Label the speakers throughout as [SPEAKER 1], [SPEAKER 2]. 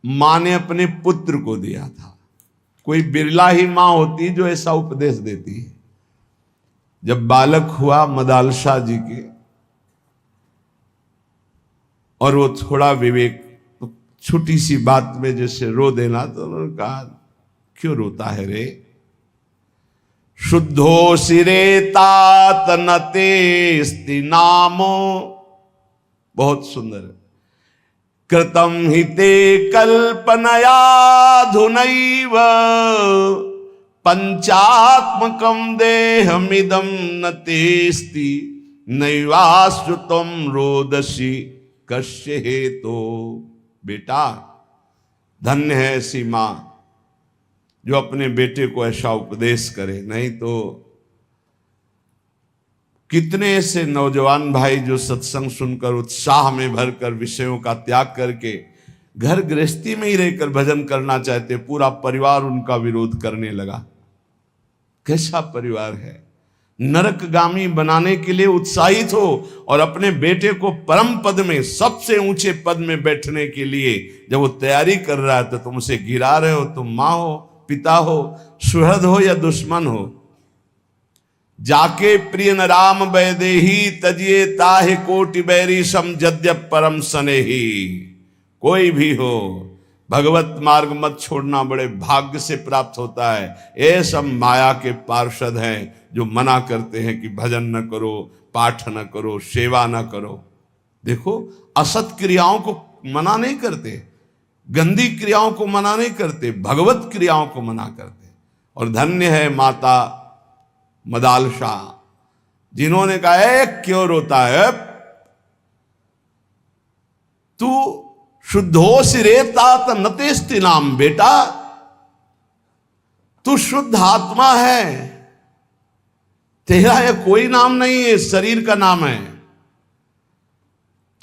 [SPEAKER 1] मां ने अपने पुत्र को दिया था। कोई बिरला ही मां होती जो ऐसा उपदेश देती है। जब बालक हुआ मदालशा जी के और वो थोड़ा विवेक, तो छोटी सी बात में जैसे रो देना, तो उन्होंने कहा क्यों रोता है रे? शुद्धो सिरे तात नतेस्ति नामो, बहुत सुंदर है। कृतम हिते कल्पनयाधुनैव पंचात्मकम देहमिदं न तेस्ति नैवाश्रुतम रोदसी कश्य हेतो। बेटा, धन्य है ऐसी मां जो अपने बेटे को ऐसा उपदेश करे। नहीं तो कितने ऐसे नौजवान भाई जो सत्संग सुनकर उत्साह में भरकर विषयों का त्याग करके घर गृहस्थी में ही रहकर भजन करना चाहते, पूरा परिवार उनका विरोध करने लगा। कैसा परिवार है? नरकगामी बनाने के लिए उत्साहित हो और अपने बेटे को परम पद में, सबसे ऊंचे पद में बैठने के लिए जब वो तैयारी कर रहा है तो तुम उसे गिरा रहे हो। तुम मां हो, पिता हो, सुहृद हो या दुश्मन हो। जाके प्रिय न राम वैदेही तजिए ताहि कोटि बैरी सम जद्यप परम सनेही। कोई भी हो, भगवत मार्ग मत छोड़ना, बड़े भाग्य से प्राप्त होता है। ये सब माया के पार्षद हैं जो मना करते हैं कि भजन न करो, पाठ न करो, सेवा न करो। देखो, असत क्रियाओं को मना नहीं करते, गंदी क्रियाओं को मना नहीं करते, भगवत क्रियाओं को मना करते। और धन्य है माता मदालशा जिन्होंने कहा क्यों रोता है? तू शुद्धो सिरे तात नतेस्ति नाम। बेटा, तू शुद्ध आत्मा है, तेरा यह कोई नाम नहीं है, शरीर का नाम है।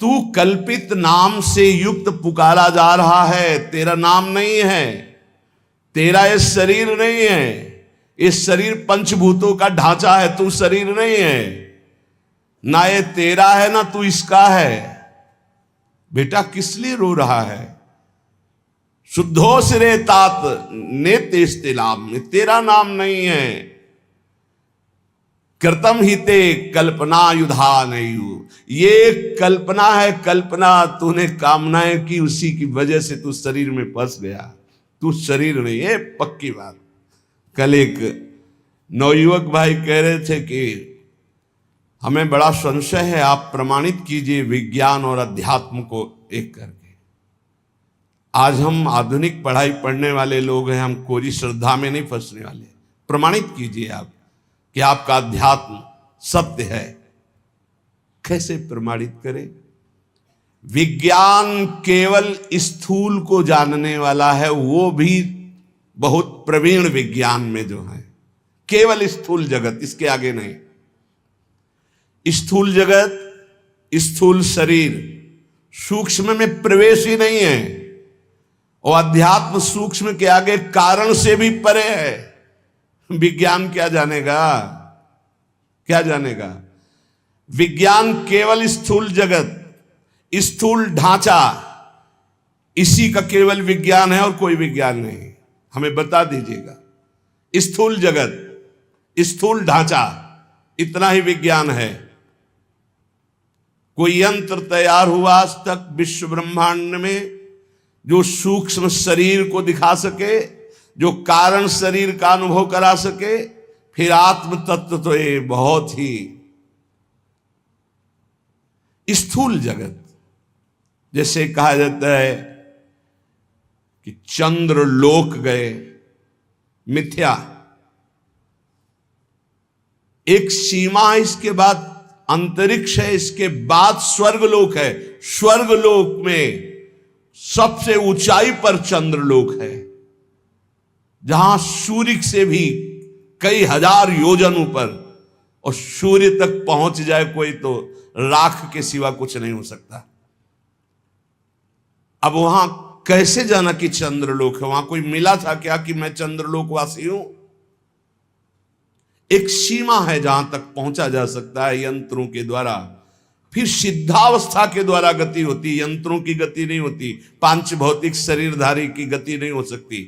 [SPEAKER 1] तू कल्पित नाम से युक्त पुकारा जा रहा है, तेरा नाम नहीं है, तेरा ये शरीर नहीं है। इस शरीर पंचभूतों का ढांचा है, तू शरीर नहीं है। ना ये तेरा है ना तू इसका है। बेटा, किस लिए रो रहा है? शुद्धो सिरे तात नेतेस्ति नाम, तेरा नाम नहीं है। कृतम हिते कल्पना युधा नहीं। ये कल्पना है, कल्पना तूने कामनाएं की, उसी की वजह से तू शरीर में फंस गया। तू शरीर नहीं है, पक्की बात। कल एक नवयुवक भाई कह रहे थे कि हमें बड़ा संशय है, आप प्रमाणित कीजिए विज्ञान और अध्यात्म को एक करके। आज हम आधुनिक पढ़ाई पढ़ने वाले लोग हैं, हम कोरी श्रद्धा में नहीं फंसने वाले। प्रमाणित कीजिए आप कि आपका अध्यात्म सत्य है। कैसे प्रमाणित करें? विज्ञान केवल स्थूल को जानने वाला है, वो भी बहुत प्रवीण विज्ञान में जो है, केवल स्थूल जगत, इसके आगे नहीं। स्थूल जगत, स्थूल शरीर सूक्ष्म में प्रवेश ही नहीं है, और अध्यात्म सूक्ष्म के आगे कारण से भी परे है। विज्ञान क्या जानेगा? क्या जानेगा? विज्ञान केवल स्थूल जगत, स्थूल ढांचा, इसी का केवल विज्ञान है और कोई विज्ञान नहीं। हमें बता दीजिएगा। स्थूल जगत, स्थूल ढांचा, इतना ही विज्ञान है। कोई यंत्र तैयार हुआ आज तक विश्व ब्रह्मांड में जो सूक्ष्म शरीर को दिखा सके, जो कारण शरीर का अनुभव करा सके? फिर आत्म तत्व तो ये बहुत ही स्थूल जगत। जैसे कहा जाता है कि चंद्र लोक गए, मिथ्या। एक सीमा, इसके बाद अंतरिक्ष है, इसके बाद स्वर्गलोक है। स्वर्गलोक में सबसे ऊंचाई पर चंद्रलोक है, जहां सूर्य से भी कई हजार योजन ऊपर, और सूर्य तक पहुंच जाए कोई तो राख के सिवा कुछ नहीं हो सकता। अब वहां कैसे जाना कि चंद्रलोक है? वहां कोई मिला था क्या कि मैं चंद्रलोक वासी हूं? एक सीमा है जहां तक पहुंचा जा सकता है यंत्रों के द्वारा। फिर सिद्धावस्था के द्वारा गति होती, यंत्रों की गति नहीं होती, पांच भौतिक शरीरधारी की गति नहीं हो सकती।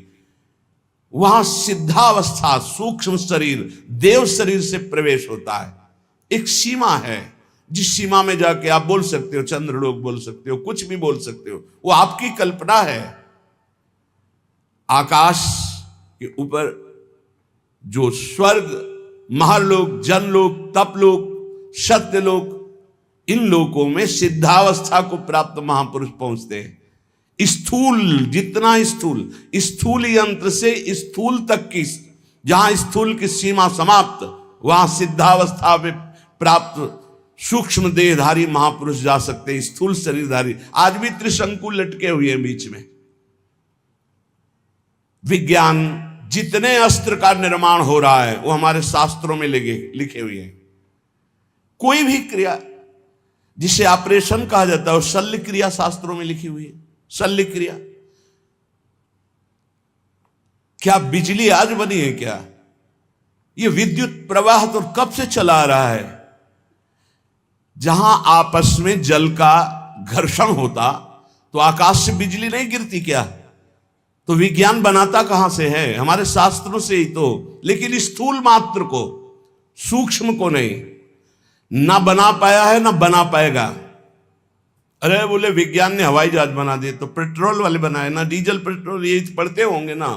[SPEAKER 1] वहां सिद्धावस्था, सूक्ष्म शरीर, देव शरीर से प्रवेश होता है। एक सीमा है, जिस सीमा में जाके आप बोल सकते हो, चंद्रलोक बोल सकते हो, कुछ भी बोल सकते हो, वो आपकी कल्पना है। आकाश के ऊपर जो स्वर्ग, महालोक, जनलोक, तपलोक, सत्यलोक, इन लोकों में सिद्धावस्था को प्राप्त महापुरुष पहुंचते हैं। स्थूल, जितना स्थूल यंत्र से स्थूल तक की, जहां स्थूल की सीमा समाप्त, वहां सिद्धावस्था में प्राप्त सूक्ष्म देहधारी महापुरुष जा सकते हैं। स्थूल शरीरधारी आज भी त्रिशंकु लटके हुए हैं बीच में। विज्ञान, जितने अस्त्र का निर्माण हो रहा है वो हमारे शास्त्रों में लिखे हुए हैं। कोई भी क्रिया जिसे ऑपरेशन कहा जाता है वो शल्य क्रिया शास्त्रों में लिखी हुई है। शल्य क्रिया, क्या बिजली आज बनी है क्या? ये विद्युत प्रवाह तो कब से चला आ रहा है। जहां आपस में जल का घर्षण होता तो आकाश से बिजली नहीं गिरती क्या? तो विज्ञान बनाता कहां से है? हमारे शास्त्रों से ही तो। लेकिन स्थूल मात्र को, सूक्ष्म को नहीं, ना बना पाया है ना बना पाएगा। अरे बोले विज्ञान ने हवाई जहाज बना दिए, तो पेट्रोल वाले बनाए ना, डीजल पेट्रोल, ये पढ़ते होंगे ना।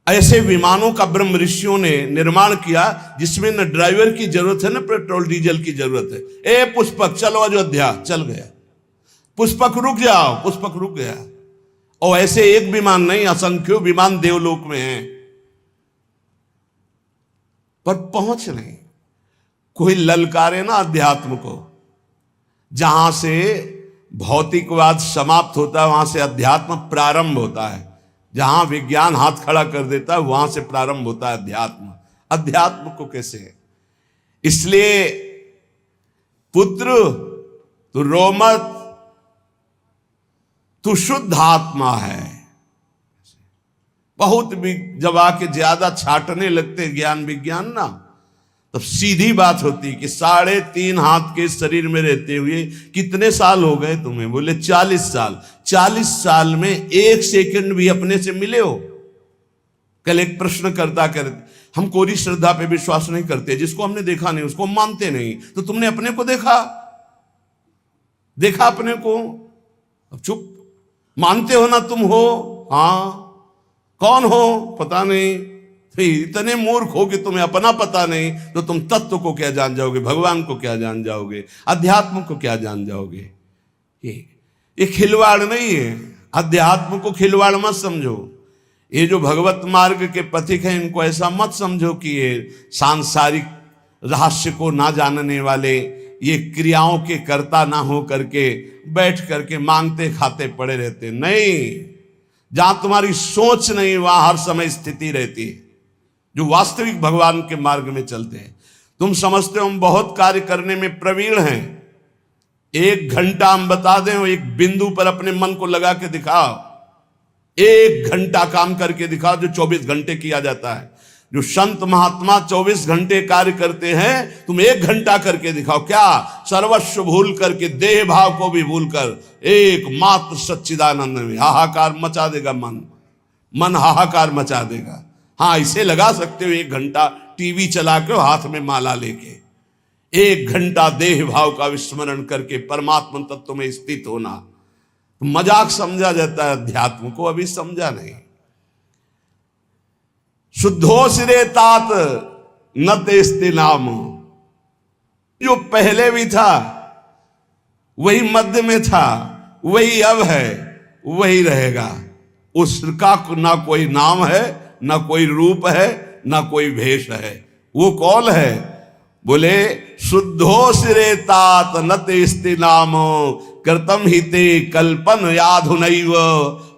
[SPEAKER 1] ऐसे विमानों का ब्रह्म ऋषियों ने निर्माण किया जिसमें न ड्राइवर की जरूरत है न पेट्रोल डीजल की जरूरत है। ए पुष्पक चलो अयोध्या, चल गया। पुष्पक रुक जाओ, पुष्पक रुक गया। और ऐसे एक विमान नहीं, असंख्यों विमान देवलोक में हैं, पर पहुंच नहीं। कोई ललकारे ना अध्यात्म को। जहां से भौतिकवाद समाप्त होता है वहां से अध्यात्म प्रारंभ होता है। जहां विज्ञान हाथ खड़ा कर देता है वहां से प्रारंभ होता है अध्यात्म। अध्यात्म को कैसे है? इसलिए पुत्र तू रो मत, तू शुद्ध आत्मा है। बहुत भी जब आके ज्यादा छाटने लगते ज्ञान विज्ञान ना, तब सीधी बात होती कि 3.5 हाथ के शरीर में रहते हुए कितने साल हो गए तुम्हें? बोले 40 साल। 40 साल में 1 सेकंड भी अपने से मिले हो? कल एक प्रश्न करता हम कोरी श्रद्धा पे विश्वास नहीं करते, जिसको हमने देखा नहीं उसको मानते नहीं। तो तुमने अपने को देखा अपने को? अब चुप। मानते हो ना तुम हो? हाँ। कौन हो? पता नहीं। फिर इतने मूर्ख हो कि तुम्हें अपना पता नहीं, तो तुम तत्व को क्या जान जाओगे? भगवान को क्या जान जाओगे? अध्यात्म को क्या जान जाओगे? ये खिलवाड़ नहीं है। अध्यात्म को खिलवाड़ मत समझो। ये जो भगवत मार्ग के पथिक हैं इनको ऐसा मत समझो कि ये सांसारिक रहस्य को ना जानने वाले, ये क्रियाओं के कर्ता ना हो करके बैठ करके मांगते खाते पड़े रहते। नहीं, जहां तुम्हारी सोच नहीं वहां हर समय स्थिति रहती है। जो वास्तविक भगवान के मार्ग में चलते हैं। तुम समझते हो हम बहुत कार्य करने में प्रवीण हैं। 1 घंटा हम बता दें, एक बिंदु पर अपने मन को लगा के दिखाओ। 1 घंटा काम करके दिखाओ जो 24 घंटे किया जाता है। जो संत महात्मा 24 घंटे कार्य करते हैं, तुम 1 घंटा करके दिखाओ। क्या? सर्वस्व भूल करके, देह भाव को भी भूल कर एकमात्र सच्चिदानंद में हाहाकार मचा देगा। मन हाहाकार मचा देगा। हाँ, इसे लगा सकते हो 1 घंटा टीवी चला के हाथ में माला लेके, 1 घंटा देह भाव का विस्मरण करके परमात्मा तत्व में स्थित होना। मजाक समझा जाता है अध्यात्म को, अभी समझा नहीं। शुद्धो सिरे तात न तेस्ते नाम। जो पहले भी था वही मध्य में था, वही अब है, वही रहेगा। उसका ना कोई नाम है, ना कोई रूप है, ना कोई भेष है। वो कौन है? बोले शुद्धो सिरे तात न तेस्ते नाम कृतम हिते कल्पन याधुनैव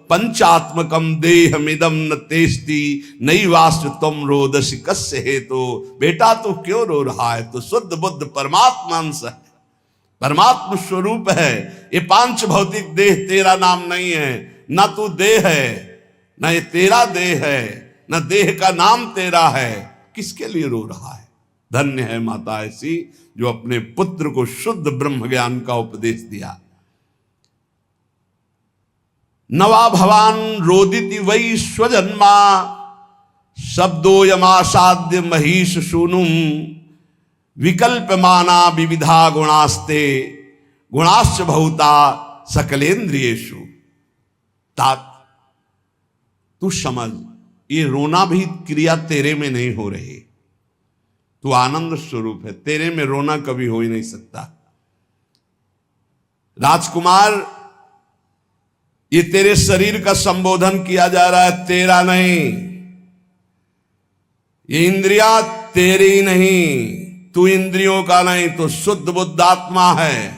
[SPEAKER 1] पंचात्मकम देहमिदम न तेस्ति नैवास्य तुम रोदसी कस्य हेतु। बेटा तू क्यों रो रहा है? तो शुद्ध बुद्ध परमात्मा अंश है, परमात्मा स्वरूप है। ये 5 भौतिक देह तेरा नाम नहीं है। ना तू देह है, ना ये तेरा देह है, ना देह का नाम तेरा है। किसके लिए रो रहा है? धन्य है माता ऐसी जो अपने पुत्र को शुद्ध ब्रह्म ज्ञान का उपदेश दिया। नवा भवान रोदिति वै स्वजन्मा शब्दोयमासाद्य महिष सूनुम विकल्पमाना विविधा गुणास्ते गुणाश्च बहुता सकलेन्द्रियेषु। तात तू समझ, ये रोना भी क्रिया तेरे में नहीं हो रही। तू आनंद स्वरूप है, तेरे में रोना कभी हो ही नहीं सकता। राजकुमार, ये तेरे शरीर का संबोधन किया जा रहा है, तेरा नहीं। ये इंद्रियां तेरी नहीं, तू इंद्रियों का नहीं, तो शुद्ध बुद्ध आत्मा है।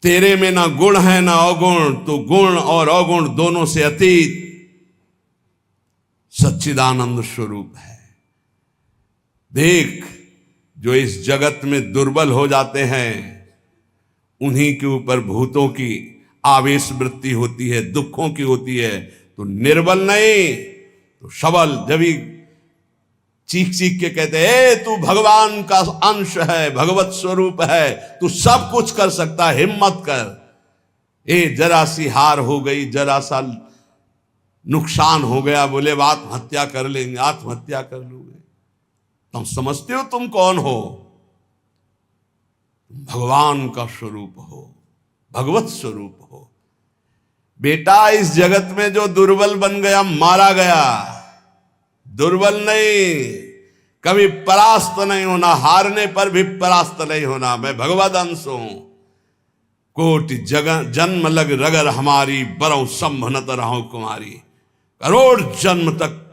[SPEAKER 1] तेरे में ना गुण है ना अवगुण, तो गुण और अवगुण दोनों से अतीत सच्चिदानंद स्वरूप है। देख, जो इस जगत में दुर्बल हो जाते हैं उन्हीं के ऊपर भूतों की आवेश वृत्ति होती है, दुखों की होती है। तो निर्बल नहीं तो सबल। जब ही चीख चीख के कहते हैं तू भगवान का अंश है, भगवत स्वरूप है, तू सब कुछ कर सकता, हिम्मत कर। जरा सी हार हो गई, जरा सा नुकसान हो गया, बोले आत्महत्या कर लेंगे, आत्महत्या कर लोगे। तुम समझते हो तुम कौन हो? भगवान का स्वरूप हो, भगवत स्वरूप हो। बेटा, इस जगत में जो दुर्बल बन गया मारा गया, दुर्बल नहीं, कभी परास्त नहीं होना, हारने पर भी परास्त नहीं होना। मैं भगवद अंश हूं। कोटि जन्म लग रगर हमारी, बरौ संभनत रहो कुमारी। करोड़ जन्म तक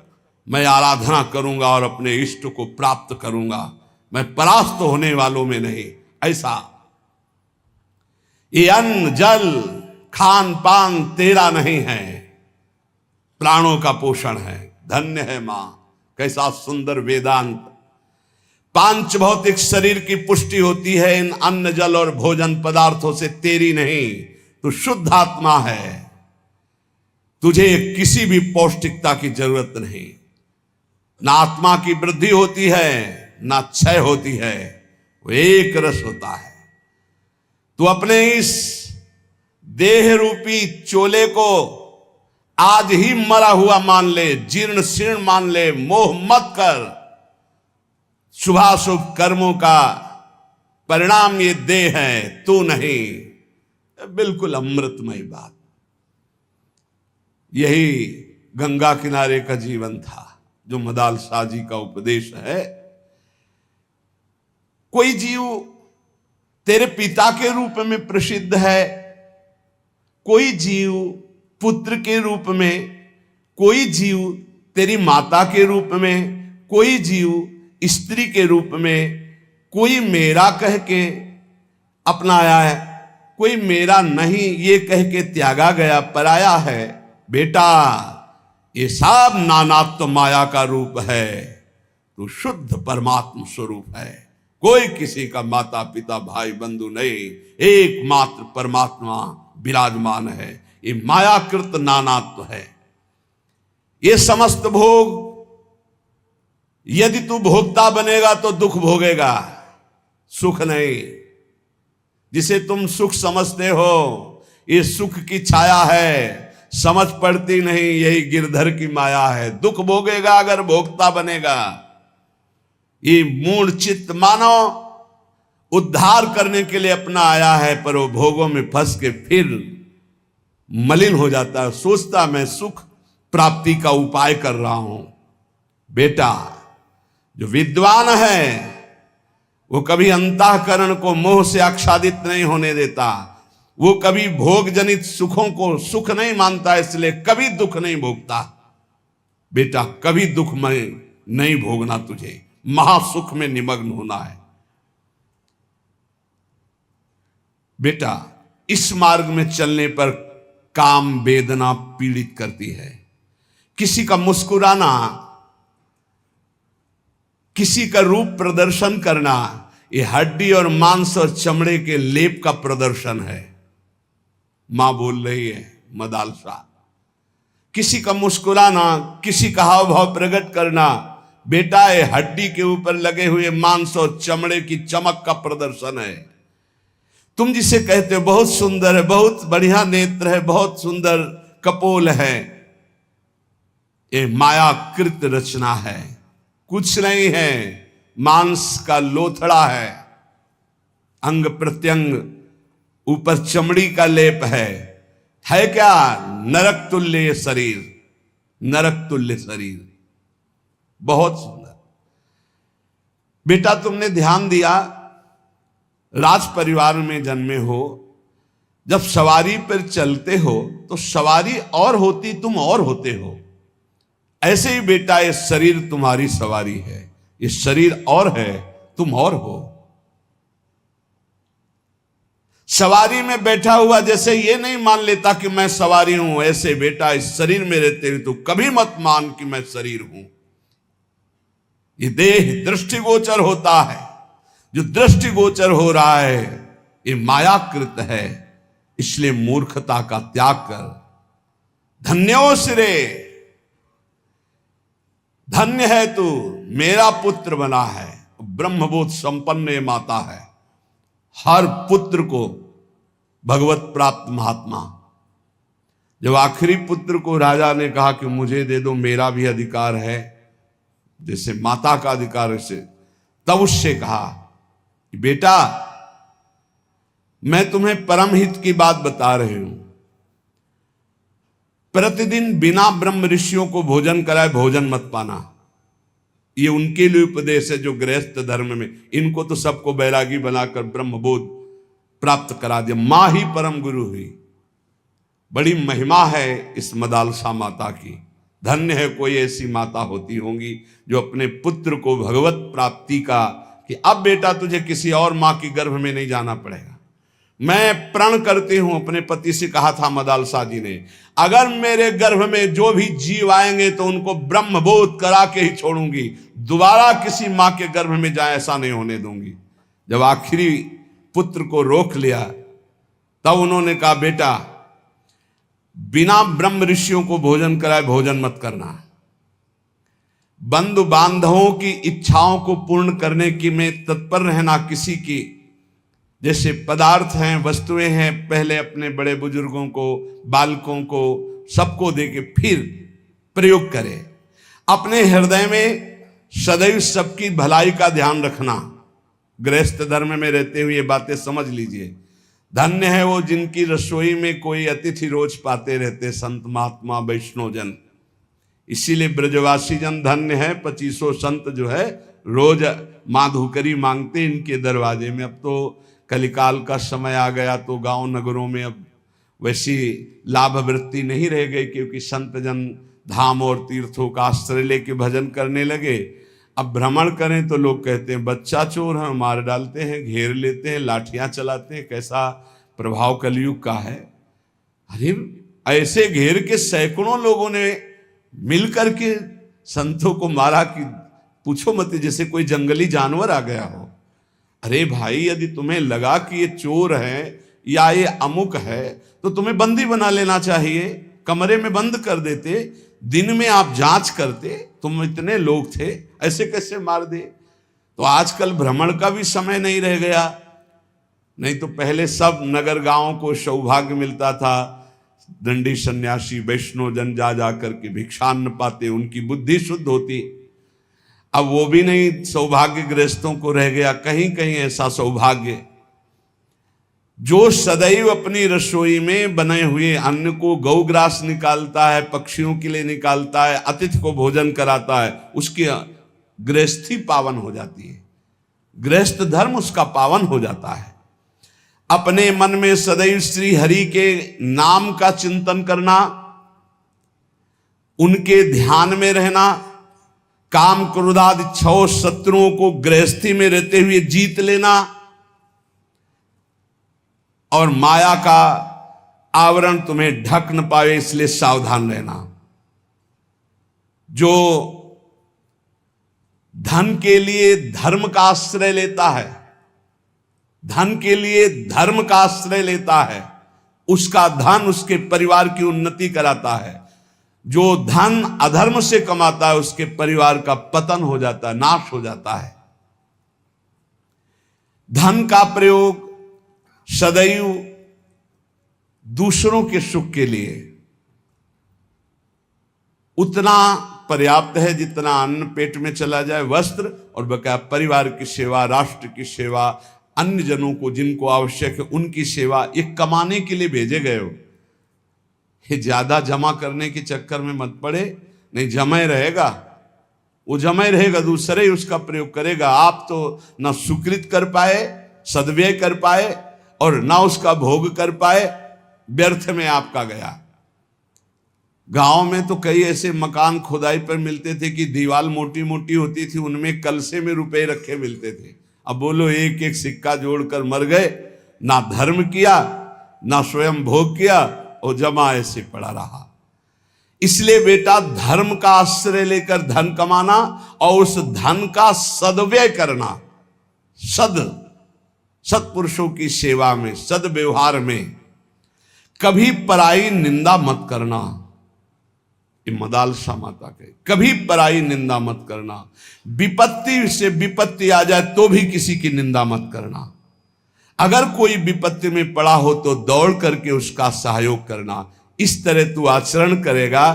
[SPEAKER 1] मैं आराधना करूंगा और अपने इष्ट को प्राप्त करूंगा, मैं परास्त होने वालों में नहीं। ऐसा ये अन्न जल खान पान तेरा नहीं है, प्राणों का पोषण है। धन्य है मां, कैसा सुंदर वेदांत। पांच भौतिक शरीर की पुष्टि होती है इन अन्न जल और भोजन पदार्थों से, तेरी नहीं। तू शुद्ध आत्मा है, तुझे किसी भी पौष्टिकता की जरूरत नहीं। ना आत्मा की वृद्धि होती है ना क्षय होती है, वो एक रस होता है। तू अपने इस देह रूपी चोले को आज ही मरा हुआ मान ले, जीर्ण शीर्ण मान ले, मोह मत कर। शुभाशुभ कर्मों का परिणाम ये देह है, तू नहीं। बिल्कुल अमृतमय बात। यही गंगा किनारे का जीवन था जो मदाल शाह जी का उपदेश है। कोई जीव तेरे पिता के रूप में प्रसिद्ध है, कोई जीव पुत्र के रूप में, कोई जीव तेरी माता के रूप में, कोई जीव स्त्री के रूप में, कोई मेरा कह के अपनाया है, कोई मेरा नहीं ये कह के त्यागा गया, पराया है। बेटा, ये सब नानात्व माया का रूप है, तो शुद्ध परमात्म स्वरूप है। कोई किसी का माता पिता भाई बंधु नहीं, एकमात्र परमात्मा विराजमान है। ये मायाकृत नानात्व है। ये समस्त भोग, यदि तू भोक्ता बनेगा तो दुख भोगेगा, सुख नहीं। जिसे तुम सुख समझते हो, ये सुख की छाया है, समझ पड़ती नहीं, यही गिरधर की माया है। दुख भोगेगा अगर भोक्ता बनेगा। ये मूढ़ चित्त मानव उद्धार करने के लिए अपना आया है, पर वो भोगों में फंस के फिर मलिन हो जाता है, सोचता मैं सुख प्राप्ति का उपाय कर रहा हूं। बेटा, जो विद्वान है वो कभी अंतःकरण को मोह से आच्छादित नहीं होने देता, वो कभी भोग जनित सुखों को सुख नहीं मानता, इसलिए कभी दुख नहीं भोगता। बेटा, कभी दुख में नहीं भोगना, तुझे महासुख में निमग्न होना है। बेटा, इस मार्ग में चलने पर काम वेदना पीड़ित करती है। किसी का मुस्कुराना, किसी का रूप प्रदर्शन करना, ये हड्डी और मांस और चमड़े के लेप का प्रदर्शन है। मां बोल रही है मदालसा। किसी का मुस्कुराना, किसी का हाव भाव प्रकट करना, बेटा ये हड्डी के ऊपर लगे हुए मांस और चमड़े की चमक का प्रदर्शन है। तुम जिसे कहते हो बहुत सुंदर है, बहुत बढ़िया नेत्र है, बहुत सुंदर कपोल है, ये मायाकृत रचना है, कुछ नहीं है, मांस का लोथड़ा है, अंग प्रत्यंग ऊपर चमड़ी का लेप है क्या? नरक तुल्य शरीर, नरक तुल्य शरीर, बहुत सुंदर। बेटा तुमने ध्यान दिया, राज परिवार में जन्मे हो, जब सवारी पर चलते हो तो सवारी और होती, तुम और होते हो। ऐसे ही बेटा ये शरीर तुम्हारी सवारी है, ये शरीर और है, तुम और हो। सवारी में बैठा हुआ जैसे ये नहीं मान लेता कि मैं सवारी हूं, ऐसे बेटा इस शरीर में रहते हुए तो कभी मत मान कि मैं शरीर हूं। ये देह दृष्टिगोचर होता है, जो दृष्टिगोचर हो रहा है ये मायाकृत है, इसलिए मूर्खता का त्याग कर। धन्यो सिरे, धन्य है तू, मेरा पुत्र बना है। ब्रह्मबोध संपन्न माता है, हर पुत्र को भगवत प्राप्त महात्मा। जब आखिरी पुत्र को राजा ने कहा कि मुझे दे दो, मेरा भी अधिकार है जैसे माता का अधिकार है, से तब उससे कहा कि बेटा मैं तुम्हें परम हित की बात बता रही हूं, प्रतिदिन बिना ब्रह्म ऋषियों को भोजन कराए भोजन मत पाना। ये उनके लिए उपदेश है जो गृहस्थ धर्म में, इनको तो सबको बैरागी बनाकर ब्रह्मबोध प्राप्त करा दिया। मां ही परम गुरु हुई। बड़ी महिमा है इस मदालसा माता की। धन्य है कोई ऐसी माता होती होंगी जो अपने पुत्र को भगवत प्राप्ति का, कि अब बेटा तुझे किसी और मां की गर्भ में नहीं जाना पड़ेगा। मैं प्रण करती हूं, अपने पति से कहा था मदालसा जी ने, अगर मेरे गर्भ में जो भी जीव आएंगे तो उनको ब्रह्मबोध करा के ही छोड़ूंगी, दोबारा किसी मां के गर्भ में जाए ऐसा नहीं होने दूंगी। जब आखिरी पुत्र को रोक लिया तब उन्होंने कहा बेटा बिना ब्रह्म ऋषियों को भोजन कराए भोजन मत करना। बंधु बांधवों की इच्छाओं को पूर्ण करने की में तत्पर रहना, किसी की जैसे पदार्थ हैं, वस्तुएं हैं, पहले अपने बड़े बुजुर्गों को, बालकों को, सबको देके फिर प्रयोग करे। अपने हृदय में सदैव सबकी भलाई का ध्यान रखना। गृहस्थ धर्म में रहते हुए ये बातें समझ लीजिए। धन्य है वो जिनकी रसोई में कोई अतिथि रोज पाते रहते, संत महात्मा वैष्णव जन। इसीलिए ब्रजवासी जन धन्य है, 2500 संत जो है रोज माँ धुकरी मांगते इनके दरवाजे में। अब तो कलिकाल का समय आ गया तो गांव नगरों में अब वैसी लाभ वृत्ति नहीं रह गई, क्योंकि संत जन धाम और तीर्थों का आश्रय लेके भजन करने लगे। अब भ्रमण करें तो लोग कहते हैं बच्चा चोर है, मार डालते हैं, घेर लेते हैं, लाठियां चलाते हैं। कैसा प्रभाव कलयुग का है। अरे ऐसे घेर के सैकड़ों लोगों ने मिलकर के संतों को मारा कि पूछो मत, जैसे कोई जंगली जानवर आ गया हो। अरे भाई यदि तुम्हें लगा कि ये चोर है या ये अमुक है तो तुम्हें बंदी बना लेना चाहिए, कमरे में बंद कर देते, दिन में आप जांच करते। तुम इतने लोग थे, ऐसे कैसे मार दे। तो आजकल भ्रमण का भी समय नहीं रह गया। नहीं तो पहले सब नगर गांवों को सौभाग्य मिलता था, दंडी सन्यासी वैष्णव जन जा जाकर के भिक्षान्न पाते, उनकी बुद्धि शुद्ध होती। अब वो भी नहीं सौभाग्य गृहस्थों को रह गया, कहीं कहीं ऐसा सौभाग्य। जो सदैव अपनी रसोई में बने हुए अन्न को गौग्रास निकालता है, पक्षियों के लिए निकालता है, अतिथि को भोजन कराता है, उसकी गृहस्थी पावन हो जाती है, गृहस्थ धर्म उसका पावन हो जाता है। अपने मन में सदैव श्री हरि के नाम का चिंतन करना, उनके ध्यान में रहना, काम क्रोधादि इच्छाओं शत्रुओं को गृहस्थी में रहते हुए जीत लेना, और माया का आवरण तुम्हें ढक न पाए इसलिए सावधान रहना। जो धन के लिए धर्म का आश्रय लेता है, धन के लिए धर्म का आश्रय लेता है, उसका धन उसके परिवार की उन्नति कराता है। जो धन अधर्म से कमाता है उसके परिवार का पतन हो जाता है, नाश हो जाता है। धन का प्रयोग सदैव दूसरों के सुख के लिए उतना पर्याप्त है जितना अन्न पेट में चला जाए, वस्त्र, और बकाया परिवार की सेवा, राष्ट्र की सेवा, अन्य जनों को जिनको आवश्यक है उनकी सेवा। ये कमाने के लिए भेजे गए हो, ये ज्यादा जमा करने के चक्कर में मत पड़े, नहीं जमा रहेगा, वो जमा रहेगा, दूसरे ही उसका प्रयोग करेगा। आप तो ना सुकृत कर पाए, सदव्यय कर पाए, और ना उसका भोग कर पाए, व्यर्थ में आपका गया। गांव में तो कई ऐसे मकान खुदाई पर मिलते थे कि दीवार मोटी मोटी होती थी, उनमें कलसे में रुपए रखे मिलते थे। अब बोलो एक एक सिक्का जोड़कर मर गए, ना धर्म किया ना स्वयं भोग किया, और जमा ऐसे पड़ा रहा। इसलिए बेटा धर्म का आश्रय लेकर धन कमाना और उस धन का सदव्यय करना, सत्पुरुषों की सेवा में, सद्व्यवहार में, कभी पराई निंदा मत करना। ये मदालसा माता के, कभी पराई निंदा मत करना। विपत्ति से विपत्ति आ जाए तो भी किसी की निंदा मत करना। अगर कोई विपत्ति में पड़ा हो तो दौड़ करके उसका सहयोग करना। इस तरह तू आचरण करेगा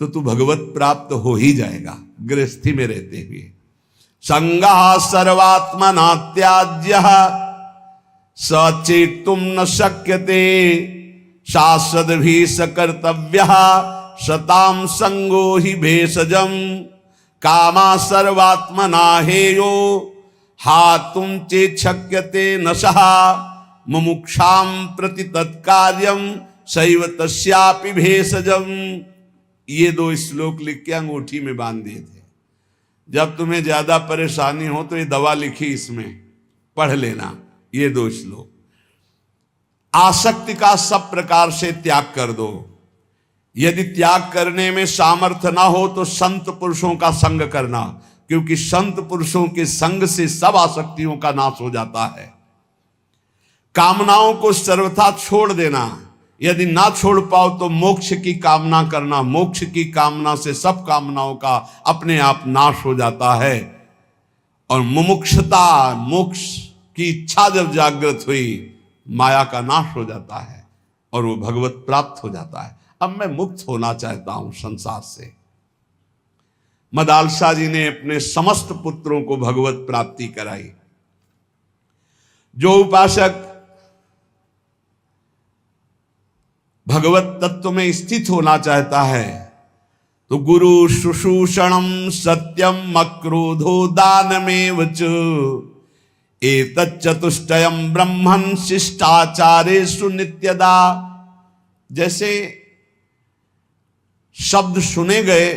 [SPEAKER 1] तो तू भगवत प्राप्त हो ही जाएगा गृहस्थी में रहते हुए। संगः सर्वात्मना त्याज्यः सचेतुम न शक्यते शाश्वतभी सकर्तव्यः शताम संगो ही भेषजम कामा सर्वात्मना हेयो हातुम चेत शक्यते नशः मुमुक्षाम प्रति तत्कार्यम सैव तस्यापि भेषजम। ये दो श्लोक लिख के अंगूठी में बांध दिए थे। जब तुम्हें ज्यादा परेशानी हो तो ये दवा लिखी, इसमें पढ़ लेना ये दो श्लोक। आसक्ति का सब प्रकार से त्याग कर दो। यदि त्याग करने में सामर्थ्य ना हो तो संत पुरुषों का संग करना, क्योंकि संत पुरुषों के संग से सब आसक्तियों का नाश हो जाता है। कामनाओं को सर्वथा छोड़ देना। यदि ना छोड़ पाओ तो मोक्ष की कामना करना। मोक्ष की कामना से सब कामनाओं का अपने आप नाश हो जाता है। और मुमुक्षता, मोक्ष की इच्छा जब जागृत हुई, माया का नाश हो जाता है और वो भगवत प्राप्त हो जाता है। अब मैं मुक्त होना चाहता हूं संसार से। मदालसा जी ने अपने समस्त पुत्रों को भगवत प्राप्ति कराई। जो उपासक भगवत तत्व में स्थित होना चाहता है तो गुरु शुश्रूषणम सत्यम अक्रोधो दानमेव च एतच्चतुष्टयम ब्रह्मन् शिष्टाचारेषु नित्यदा। जैसे शब्द सुने गए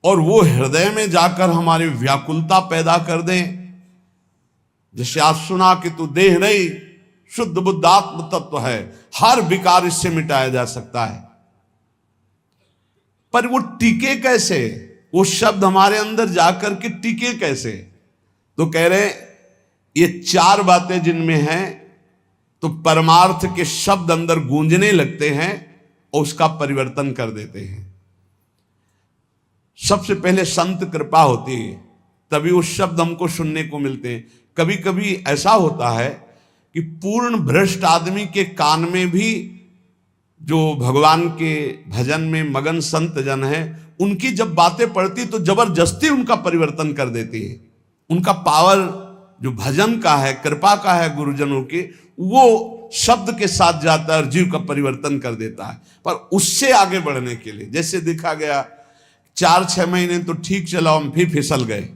[SPEAKER 1] और वो हृदय में जाकर हमारी व्याकुलता पैदा कर दें। जैसे आज सुना कि तू देह नहीं, शुद्ध बुद्ध आत्म तत्व है, हर विकार इससे मिटाया जा सकता है। पर वो टिके कैसे? वो शब्द हमारे अंदर जाकर के टिके कैसे? तो कह रहे ये चार बातें जिनमें हैं तो परमार्थ के शब्द अंदर गूंजने लगते हैं और उसका परिवर्तन कर देते हैं। सबसे पहले संत कृपा होती है, तभी वो शब्द हमको सुनने को मिलते हैं। कभी कभी ऐसा होता है कि पूर्ण भ्रष्ट आदमी के कान में भी जो भगवान के भजन में मगन संत जन है, उनकी जब बातें पड़ती तो जबरदस्ती उनका परिवर्तन कर देती है। उनका पावर जो भजन का है, कृपा का है गुरुजनों के, वो शब्द के साथ जाता है और जीव का परिवर्तन कर देता है। पर उससे आगे बढ़ने के लिए, जैसे देखा गया 4-6 महीने तो ठीक चला, हम फिर फिसल गए।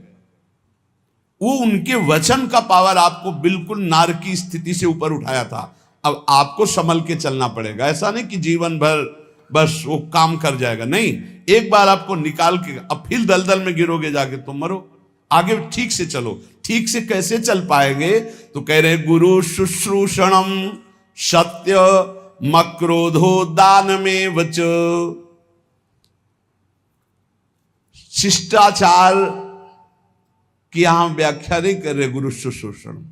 [SPEAKER 1] वो उनके वचन का पावर आपको बिल्कुल नार की स्थिति से ऊपर उठाया था। अब आपको संभल के चलना पड़ेगा। ऐसा नहीं कि जीवन भर बस वो काम कर जाएगा, नहीं। एक बार आपको निकाल के अब फिर दलदल में गिरोगे जाके तो मरो। आगे ठीक से चलो। ठीक से कैसे चल पाएंगे? तो कह रहे गुरु शुश्रूषणम सत्य मक्रोधो दानमेव च। शिष्टाचार की यहां व्याख्या नहीं कर रहे गुरु शुश्रूषण।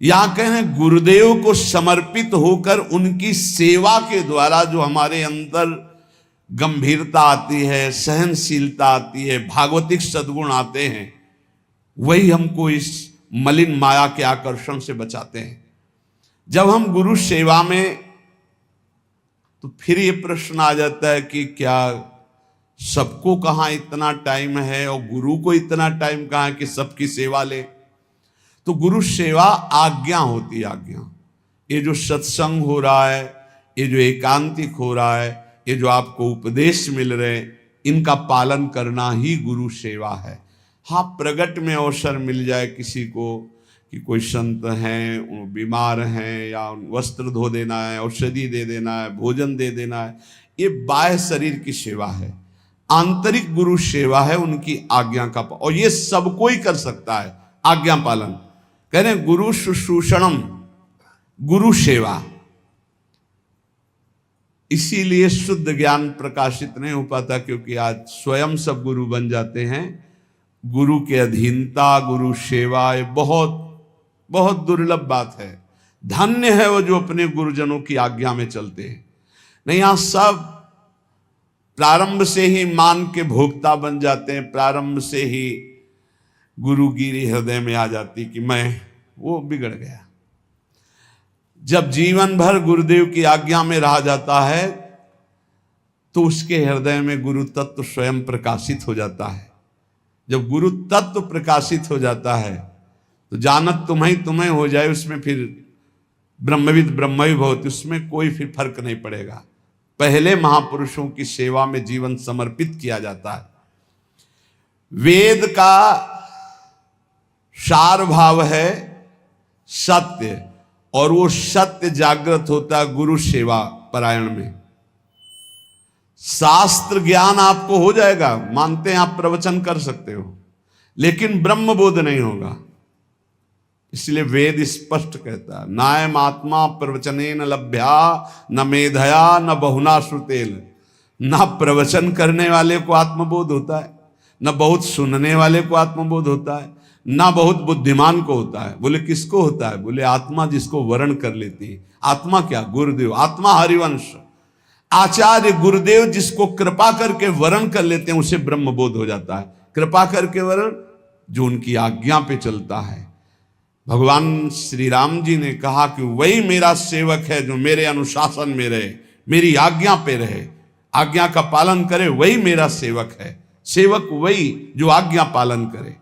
[SPEAKER 1] यहां कह रहे हैं गुरुदेव को समर्पित होकर उनकी सेवा के द्वारा जो हमारे अंदर गंभीरता आती है, सहनशीलता आती है, भागवतिक सद्गुण आते हैं, वही हमको इस मलिन माया के आकर्षण से बचाते हैं। जब हम गुरु सेवा में, तो फिर ये प्रश्न आ जाता है कि क्या सबको कहाँ इतना टाइम है और गुरु को इतना टाइम कहाँ है कि सबकी सेवा ले। तो गुरु सेवा आज्ञा होती है, आज्ञा। ये जो सत्संग हो रहा है, ये जो एकांतिक हो रहा है, ये जो आपको उपदेश मिल रहे हैं, इनका पालन करना ही गुरु सेवा है। हाँ, प्रगट में अवसर मिल जाए किसी को कि कोई संत हैं, बीमार हैं, या वस्त्र धो देना है, औषधि दे देना है, भोजन दे देना है, ये बाह्य शरीर की सेवा है। आंतरिक गुरु सेवा है उनकी आज्ञा का, और ये सब कोई कर सकता है, आज्ञा पालन। कह रहे गुरु शुश्रूषणम, गुरु सेवा। इसीलिए शुद्ध ज्ञान प्रकाशित नहीं हो पाता, क्योंकि आज स्वयं सब गुरु बन जाते हैं। गुरु के अधीनता, गुरु सेवा, ये बहुत बहुत दुर्लभ बात है। धन्य है वो जो अपने गुरुजनों की आज्ञा में चलते हैं। नहीं, यहां सब प्रारंभ से ही मान के भोक्ता बन जाते हैं, प्रारंभ से ही गुरुगिरी हृदय में आ जाती कि मैं, वो बिगड़ गया। जब जीवन भर गुरुदेव की आज्ञा में रहा जाता है, तो उसके हृदय में गुरु तत्व स्वयं प्रकाशित हो जाता है। जब गुरु तत्व प्रकाशित हो जाता है, तो जानत तुम्हें हो जाए, उसमें फिर ब्रह्मविद ब्रह्मवि भवति, उसमें कोई फिर फर्क नहीं पड़ेगा। पहले महापुरुषों की सेवा में जीवन समर्पित किया जाता है। वेद का सार भाव है सत्य, और वो सत्य जागृत होता है गुरु सेवा परायण में। शास्त्र ज्ञान आपको हो जाएगा, मानते हैं, आप प्रवचन कर सकते हो, लेकिन ब्रह्म बोध नहीं होगा। इसलिए वेद स्पष्ट कहता है, नायम आत्मा प्रवचनेन लभ्या न मेधया न बहुना श्रुतेन। ना प्रवचन करने वाले को आत्मबोध होता है, न बहुत सुनने वाले को आत्मबोध होता है, ना बहुत बुद्धिमान को होता है। बोले किसको होता है? बोले आत्मा जिसको वर्ण कर लेती है। आत्मा क्या? गुरुदेव। आत्मा हरिवंश, आचार्य गुरुदेव जिसको कृपा करके वर्ण कर लेते हैं, उसे ब्रह्म बोध हो जाता है। कृपा करके वर्ण, जो उनकी आज्ञा पे चलता है। भगवान श्री राम जी ने कहा कि वही मेरा सेवक है जो मेरे अनुशासन में रहे, मेरी आज्ञा पे रहे, आज्ञा का पालन करे, वही मेरा सेवक है। सेवक वही जो आज्ञा पालन करे।